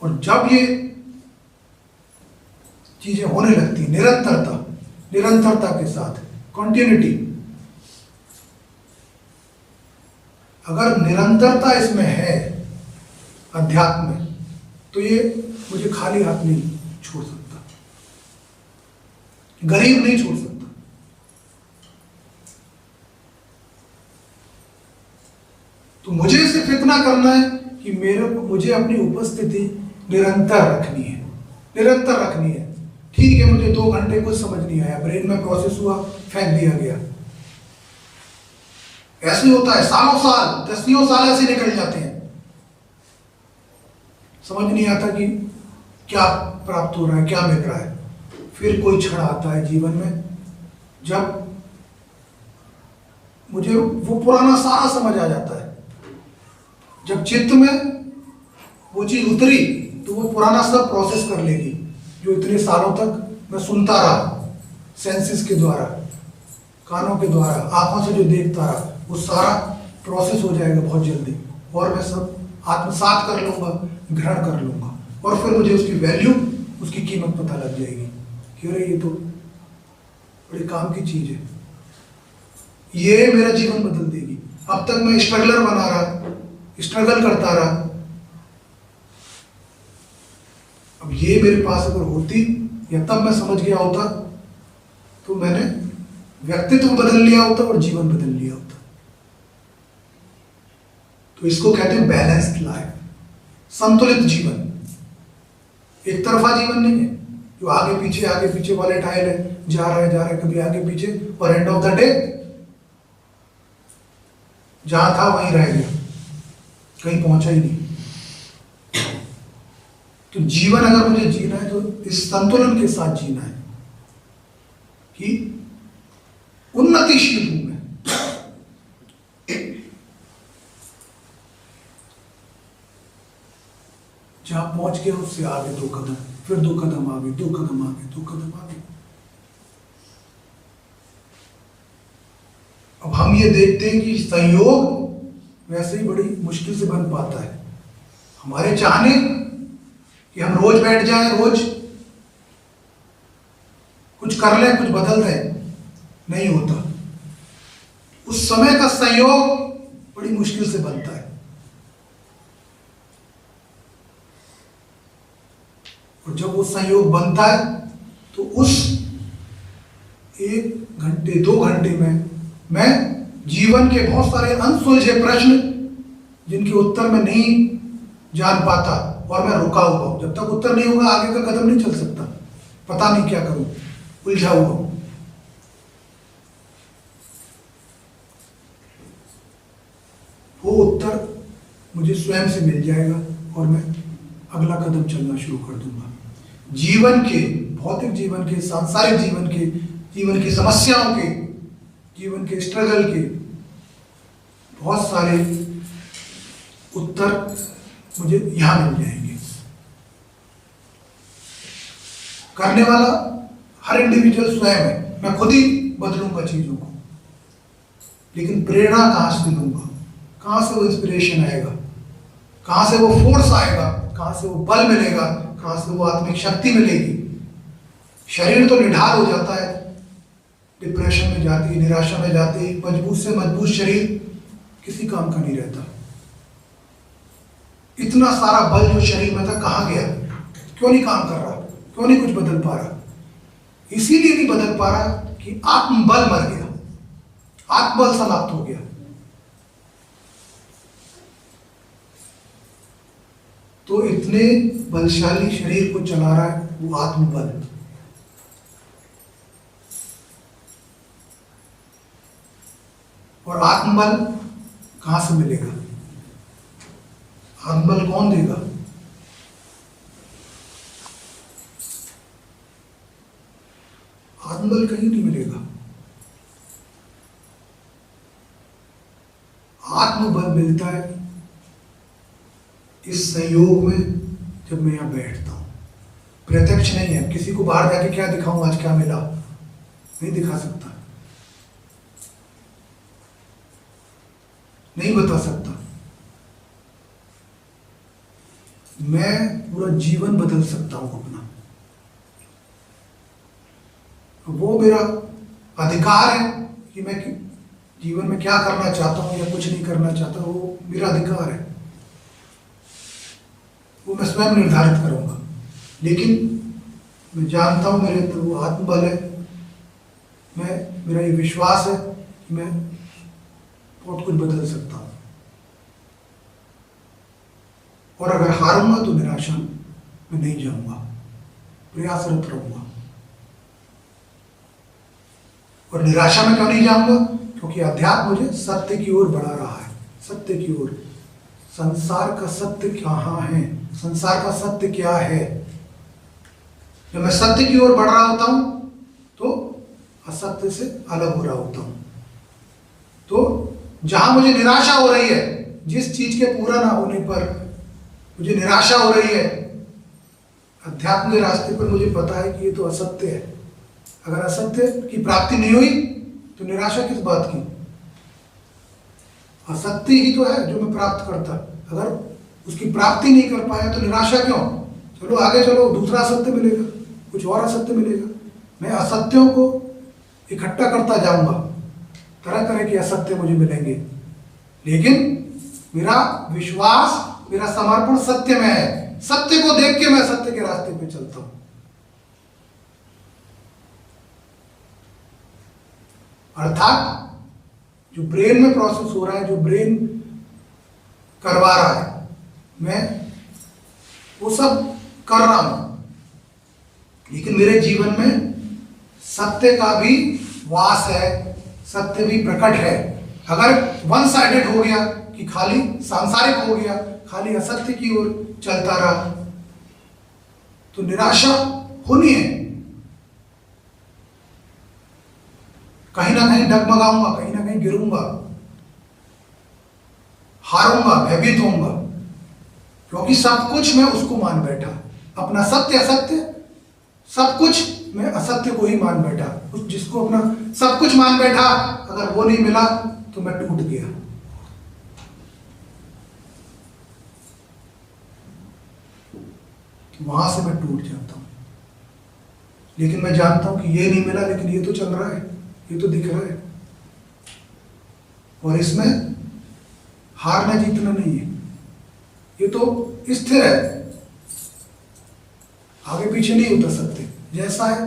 और जब ये चीजें होने लगती, निरंतरता के साथ, कंटिन्यूटी, अगर निरंतरता इसमें है अध्यात्म में, तो ये मुझे खाली हाथ नहीं छोड़ सकता, गरीब नहीं छोड़ सकता। तो मुझे सिर्फ इतना करना है कि मुझे अपनी उपस्थिति निरंतर रखनी है। ठीक है, मुझे 2 घंटे कुछ समझ नहीं आया, ब्रेन में प्रोसेस हुआ, फेंक दिया गया। ऐसे ही होता है, सालों साल, 10 साल ऐसे निकल जाते हैं, समझ नहीं आता कि क्या प्राप्त हो रहा है, क्या मिल रहा है। फिर कोई क्षण आता है जीवन में जब मुझे वो पुराना सारा समझ आ जाता है। जब चित्त में वो चीज उतरी तो वो पुराना सब प्रोसेस कर लेगी, जो इतने सालों तक मैं सुनता रहा, सेंसेस के द्वारा, कानों के द्वारा, आंखों से जो देखता रहा, वो सारा प्रोसेस हो जाएगा बहुत जल्दी, और मैं सब आत्मसात कर लूंगा, ग्रहण कर लूंगा। और फिर मुझे उसकी वैल्यू, उसकी कीमत पता लग जाएगी कि अरे ये तो बड़े काम की चीज है, ये मेरा जीवन बदल देगी। अब तक मैं स्ट्रगलर बना रहा, स्ट्रगल करता रहा, अब ये मेरे पास अगर होती, या तब मैं समझ गया होता, तो मैंने व्यक्तित्व बदल लिया होता और जीवन बदल लिया होता। तो इसको कहते हैं बैलेंस्ड लाइफ, संतुलित जीवन। एक तरफा जीवन नहीं है जो आगे पीछे वाले टाइल है, जा रहा है कभी आगे पीछे, और एंड ऑफ द डे जहां था वहीं रह गया, कहीं पहुंचा ही नहीं। तो जीवन अगर मुझे जीना है तो इस संतुलन के साथ जीना है कि उन्नतिशील हूं मैं, जहां पहुंच गया उससे आगे 2 कदम, फिर 2 कदम आगे, 2 कदम आगे, 2 कदम आगे। अब हम ये देखते हैं कि संयोग वैसे ही बड़ी मुश्किल से बन पाता है। हमारे चाहने कि हम रोज बैठ जाएं, रोज कुछ कर लें, कुछ बदल दें, नहीं होता। उस समय का संयोग बड़ी मुश्किल से बनता है। और जब वो संयोग बनता है तो उस 1 घंटे 2 घंटे में मैं जीवन के बहुत सारे अनसुलझे प्रश्न जिनके उत्तर मैं नहीं जान पाता और मैं रुका हुआ हूं, जब तक उत्तर नहीं होगा आगे का कदम नहीं चल सकता, पता नहीं क्या करूं, उलझा हुआ हूं। वो उत्तर मुझे स्वयं से मिल जाएगा और मैं अगला कदम चलना शुरू कर दूंगा। जीवन के, भौतिक जीवन के, सांसारिक जीवन के, जीवन की समस्याओं के, जीवन के स्ट्रगल के बहुत सारे उत्तर मुझे यहां मिल जाएंगे। करने वाला हर इंडिविजुअल स्वयं है, मैं खुद ही बदलूंगा चीजों को, लेकिन प्रेरणा कहां से लूंगा, कहां से वो इंस्पिरेशन आएगा, कहां से वो फोर्स आएगा, कहां से वो बल मिलेगा, कहां से वो आत्मिक शक्ति मिलेगी। शरीर तो निढाल हो जाता है, डिप्रेशन में जाती है, निराशा में जाती है, मजबूत से मजबूत शरीर किसी काम का नहीं रहता। इतना सारा बल जो शरीर में था कहां गया, क्यों नहीं काम कर रहा, क्यों नहीं कुछ बदल पा रहा? इसीलिए नहीं बदल पा रहा कि आत्मबल मर गया, आत्मबल समाप्त हो गया। तो इतने बलशाली शरीर को चला रहा है वो आत्मबल। और आत्मबल कहां से मिलेगा? आत्मबल कौन देगा? आत्मबल कहीं नहीं मिलेगा। आत्मबल मिलता है इस संयोग में जब मैं यहां बैठता हूं। प्रत्यक्ष नहीं है, किसी को बाहर जाके क्या दिखाऊं, आज क्या मिला, नहीं दिखा सकता, नहीं बता सकता। मैं पूरा जीवन बदल सकता हूं अपना, वो मेरा अधिकार है कि मैं जीवन में क्या करना चाहता हूं या कुछ नहीं करना चाहता, वो मेरा अधिकार है, वो मैं स्वयं निर्धारित करूंगा। लेकिन मैं जानता हूं मेरे अंदर वो आत्मबल है, मेरा ये विश्वास है कि मैं बहुत कुछ बदल सकता हूं। और अगर हारूंगा तो निराशा में नहीं जाऊंगा, प्रयासरत रहूंगा। और निराशा में क्यों नहीं जाऊंगा? क्योंकि अध्यात्म मुझे सत्य की ओर बढ़ा रहा है, सत्य की ओर। संसार का सत्य कहाँ है, संसार का सत्य क्या है? जब मैं सत्य की ओर बढ़ रहा होता हूं तो असत्य से अलग हो रहा होता हूं। तो जहां मुझे निराशा हो रही है, जिस चीज के पूरा ना होने पर मुझे निराशा हो रही है, अध्यात्म के रास्ते पर मुझे पता है कि ये तो असत्य है। अगर असत्य की प्राप्ति नहीं हुई तो निराशा किस बात की? असत्य ही तो है जो मैं प्राप्त करता। अगर उसकी प्राप्ति नहीं कर पाया तो निराशा क्यों? चलो आगे चलो, दूसरा असत्य मिलेगा, कुछ और असत्य मिलेगा। मैं असत्यों को इकट्ठा करता जाऊंगा, तरह तरह के असत्य मुझे मिलेंगे, लेकिन मेरा विश्वास, मेरा समर्पण सत्य में है। सत्य को देख के मैं सत्य के रास्ते पे चलता हूं। अर्थात जो ब्रेन में प्रोसेस हो रहा है, जो ब्रेन करवा रहा है, मैं वो सब कर रहा हूं, लेकिन मेरे जीवन में सत्य का भी वास है, सत्य भी प्रकट है। अगर वन साइडेड हो गया कि खाली सांसारिक हो गया, खाली असत्य की ओर चलता रहा, तो निराशा होनी है। कहीं ना कहीं डगमगाऊंगा, कहीं ना कहीं गिरूंगा, हारूंगा, भयभीत होऊंगा, क्योंकि सब कुछ मैं उसको मान बैठा। अपना सत्य असत्य सब कुछ मैं असत्य को ही मान बैठा। उस जिसको अपना सब कुछ मान बैठा, अगर वो नहीं मिला तो मैं टूट गया। वहां से मैं टूट जाता हूं। लेकिन मैं जानता हूं कि ये नहीं मिला, लेकिन ये तो चल रहा है, ये तो दिख रहा है, और इसमें हारना जीतना नहीं है, ये तो स्थिर है, आगे पीछे नहीं होता। सत्य जैसा है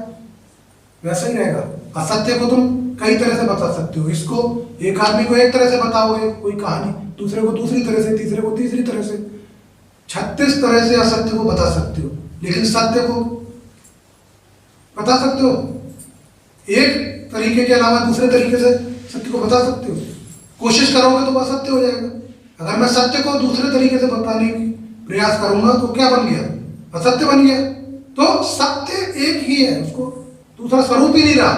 वैसा ही रहेगा। असत्य को तुम कई तरह से बता सकते हो। इसको एक आदमी को एक तरह से बताओगे कोई कहानी, दूसरे को दूसरी तरह से, तीसरे को तीसरी तरह से, 36 तरह से असत्य को बता सकते हो। लेकिन सत्य को बता सकते हो एक तरीके के अलावा दूसरे तरीके से सत्य को बता सकते हो। कोशिश करोगे तो वह असत्य हो जाएगा। अगर मैं सत्य को दूसरे तरीके से बताने की प्रयास करूंगा तो क्या बन गया? असत्य बन गया। तो सत्य एक ही है, उसको दूसरा स्वरूप ही नहीं रहा,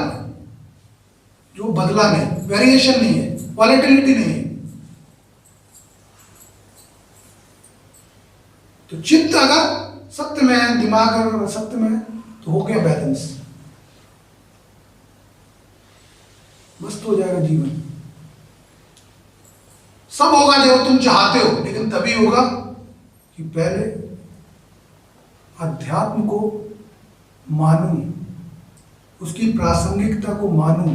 जो बदला नहीं, वेरिएशन नहीं है, वॉलेटिलिटी नहीं है। तो चित्त अगर सत्य में है, दिमाग अगर सत्य में है, तो हो गया बैलेंस, मस्त हो जाएगा जीवन। सब होगा जो तुम चाहते हो, लेकिन तभी होगा कि पहले अध्यात्म को मानूं, उसकी प्रासंगिकता को मानूं,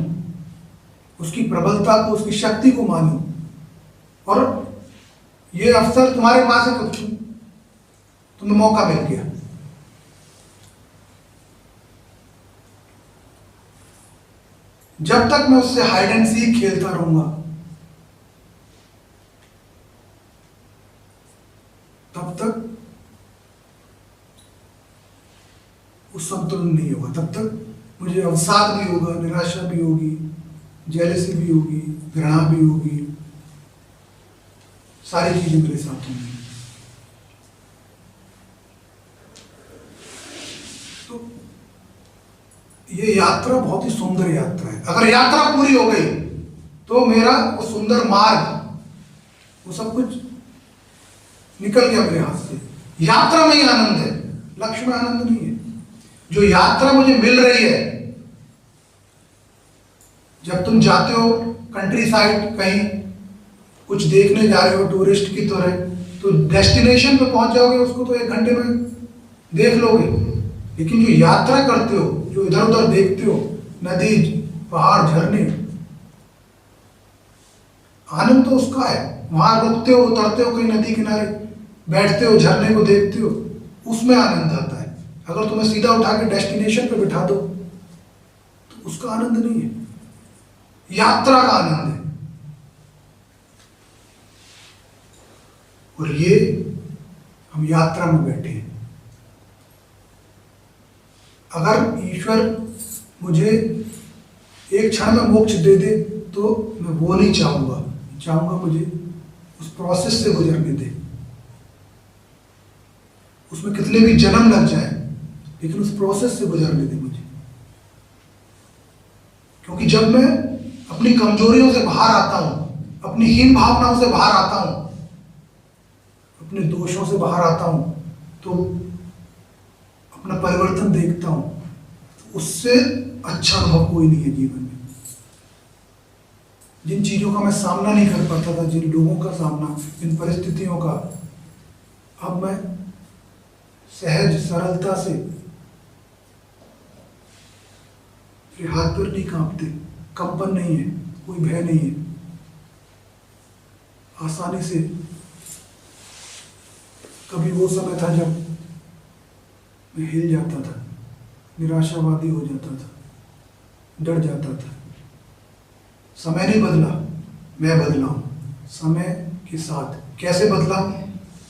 उसकी प्रबलता को, उसकी शक्ति को मानूं। और ये अवसर तुम्हारे पास है तो तुम्हें मौका मिल गया। जब तक मैं उससे हाइड एंड सीक खेलता रहूंगा, तब तक उस संतुलन नहीं होगा। तब तक मुझे अवसाद भी होगा, निराशा भी होगी, जेलसी भी होगी, घृणा भी होगी, सारी चीजें मेरे साथ होंगी। तो ये यात्रा बहुत ही सुंदर यात्रा है। अगर यात्रा पूरी हो गई तो मेरा वो सुंदर मार्ग, वो सब कुछ निकल गया मेरे हाथ से। यात्रा में ही आनंद है, लक्ष्य में आनंद नहीं है। जो यात्रा मुझे मिल रही है, जब तुम जाते हो कंट्री साइड, कहीं कुछ देखने जा रहे हो टूरिस्ट की तरह, तो डेस्टिनेशन पे पहुंच जाओगे, उसको तो 1 घंटे में देख लोगे। लेकिन जो यात्रा करते हो, जो इधर उधर देखते हो, नदी, पहाड़, झरने, आनंद तो उसका है। वहां रुकते हो, उतरते हो, कहीं नदी किनारे बैठते हो, झरने को देखते हो, उसमें आनंद आता है। अगर तुम्हें सीधा उठा के डेस्टिनेशन पे बिठा दो तो उसका आनंद नहीं है, यात्रा का आनंद है। और ये हम यात्रा में बैठे हैं। अगर ईश्वर मुझे एक क्षण में मोक्ष दे दे तो मैं वो नहीं चाहूंगा, चाहूंगा मुझे उस प्रोसेस से गुजरने दे। उसमें कितने भी जन्म लग जाए, लेकिन उस प्रोसेस से गुजरने दे मुझे। क्योंकि जब मैं अपनी कमजोरियों से बाहर आता हूं, अपनी हीन भावनाओं से बाहर आता हूं, अपने दोषों से बाहर आता हूं, तो अपना परिवर्तन देखता हूं, तो उससे अच्छा अनुभव कोई नहीं है जीवन में। जिन चीजों का मैं सामना नहीं कर पाता था, जिन लोगों का सामना, जिन परिस्थितियों का, अब मैं सहज सरलता से, हाथ पैर नहीं कांपते, कंपन नहीं है, कोई भय नहीं है, आसानी से। कभी वो समय था जब मैं हिल जाता था, निराशावादी हो जाता था, डर जाता था। समय नहीं बदला, मैं बदला हूं समय के साथ। कैसे बदला?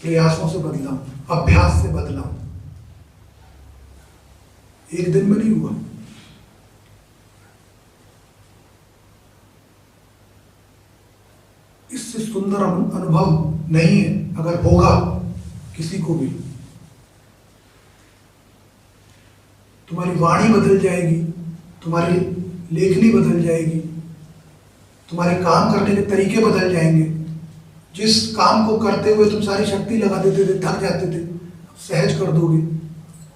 प्रयासों से बदला, अभ्यास से बदला। एक दिन में नहीं हुआ। इससे सुंदर अनुभव नहीं है अगर होगा किसी को भी। तुम्हारी वाणी बदल जाएगी, तुम्हारी लेखनी बदल जाएगी, तुम्हारे काम करने के तरीके बदल जाएंगे। जिस काम को करते हुए तुम सारी शक्ति लगा देते थे, थक जाते थे, सहज कर दोगे।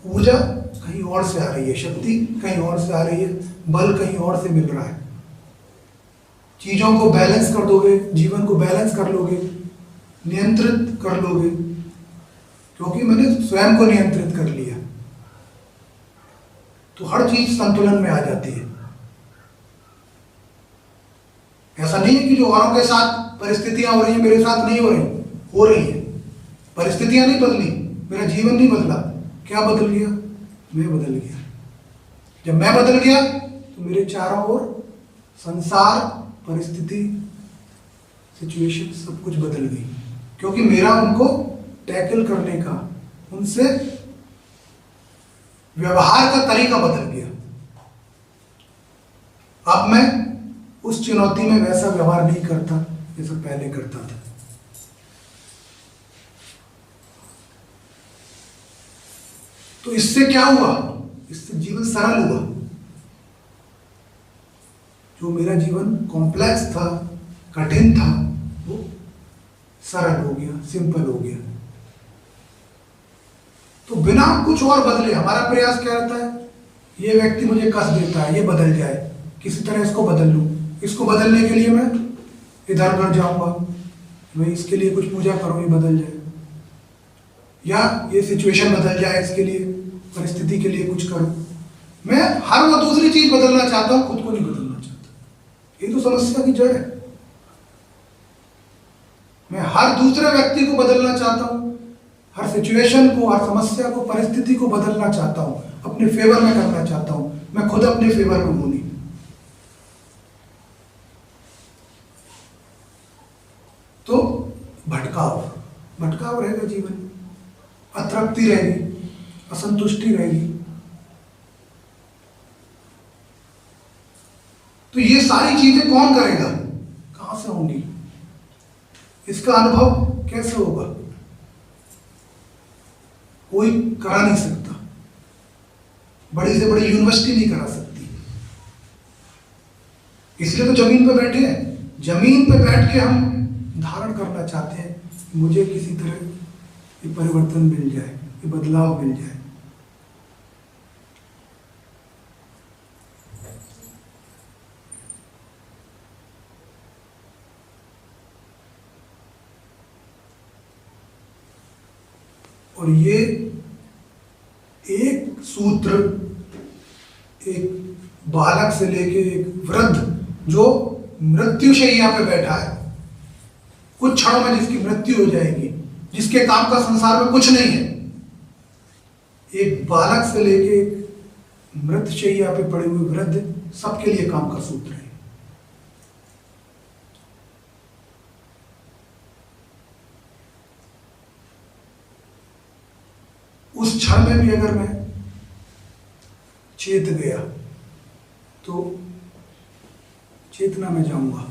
ऊर्जा कहीं और से आ रही है, शक्ति कहीं और से आ रही है, बल कहीं और से मिल रहा है। चीजों को बैलेंस कर दोगे, जीवन को बैलेंस कर लोगे, नियंत्रित कर लोगे, क्योंकि मैंने स्वयं को नियंत्रित कर लिया। तो हर चीज संतुलन में आ जाती है। ऐसा नहीं है कि जो औरों के साथ परिस्थितियां हो रही हैं मेरे साथ नहीं हो रही है। परिस्थितियां नहीं बदली, मेरा जीवन नहीं बदला। क्या बदल गया? मैं बदल गया। जब मैं बदल गया तो मेरे चारों ओर संसार, परिस्थिति, सिचुएशन सब कुछ बदल गई, क्योंकि मेरा उनको टैकल करने का, उनसे व्यवहार का तरीका बदल गया। अब मैं उस चुनौती में वैसा व्यवहार नहीं करता जैसा पहले करता था। तो इससे क्या हुआ? इससे जीवन सरल हुआ। जो मेरा जीवन कॉम्प्लेक्स था, कठिन था, वो सरल हो गया, सिंपल हो गया। तो बिना कुछ और बदले हमारा प्रयास क्या रहता है? ये व्यक्ति मुझे कष्ट देता है, ये बदल जाए, किसी तरह इसको बदल लूं। इसको बदलने के लिए मैं इधर उधर जाऊंगा, मैं इसके लिए कुछ पूजा करूं, ये बदल जाए, या ये सिचुएशन बदल जाए, इसके लिए, परिस्थिति के लिए कुछ करूं। मैं हर वो दूसरी चीज बदलना चाहता हूं, खुद को नहीं बदलना चाहता। ये तो समस्या की जड़ है। मैं हर दूसरे व्यक्ति को बदलना चाहता हूं, हर सिचुएशन को, हर समस्या को, परिस्थिति को बदलना चाहता हूं, अपने फेवर में करना चाहता हूं। मैं खुद अपने फेवर में हूं नहीं। तो भटकाव रहेगा जीवन में, अतृप्ति रहेगी, असंतुष्टि रहेगी। तो ये सारी चीजें कौन करेगा? कहां से होंगी? इसका अनुभव कैसे होगा? कोई करा नहीं सकता। बड़ी से बड़ी यूनिवर्सिटी नहीं करा सकती। इसलिए तो जमीन पे बैठे हैं। जमीन पे बैठ के हम धारण करना चाहते हैं कि मुझे किसी तरह ये परिवर्तन मिल जाए, ये बदलाव मिल जाए। और ये एक सूत्र एक बालक से लेके एक वृद्ध जो मृत्युशैया पे बैठा है, कुछ क्षणों में जिसकी मृत्यु हो जाएगी, जिसके काम का संसार में कुछ नहीं है, एक बालक से लेके एक मृत्युशैया पे पड़े हुए वृद्ध, सबके लिए काम का सूत्र है। उस क्षण में भी अगर मैं चेत गया तो चेतना में जाऊंगा,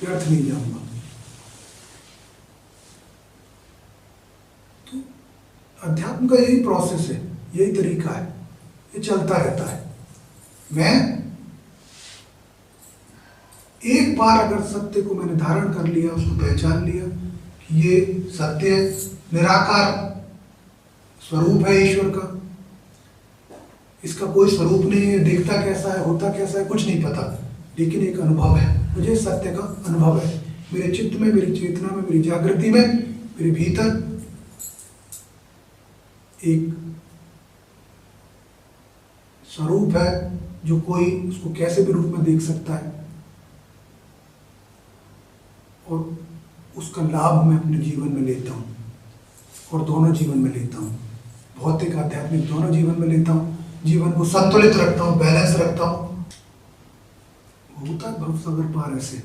व्यर्थ नहीं जाऊंगा। तो अध्यात्म का यही प्रोसेस है, यही तरीका है, ये चलता रहता है। मैं एक बार अगर सत्य को मैंने धारण कर लिया, उसको पहचान लिया कि ये सत्य निराकार स्वरूप है ईश्वर का, इसका कोई स्वरूप नहीं है, देखता कैसा है, होता कैसा है, कुछ नहीं पता, लेकिन एक अनुभव है, मुझे सत्य का अनुभव है। मेरे चित्त में, मेरी चेतना में, मेरी जागृति में, मेरे भीतर एक स्वरूप है जो कोई उसको कैसे भी रूप में देख सकता है, और उसका लाभ मैं अपने जीवन में लेता हूँ, और दोनों जीवन में लेता हूँ, भौतिक आध्यात्मिक दोनों जीवन में लेता हूँ। जीवन को संतुलित रखता हूँ, बैलेंस रखता हूँ। होता है भवसागर पार ऐसे।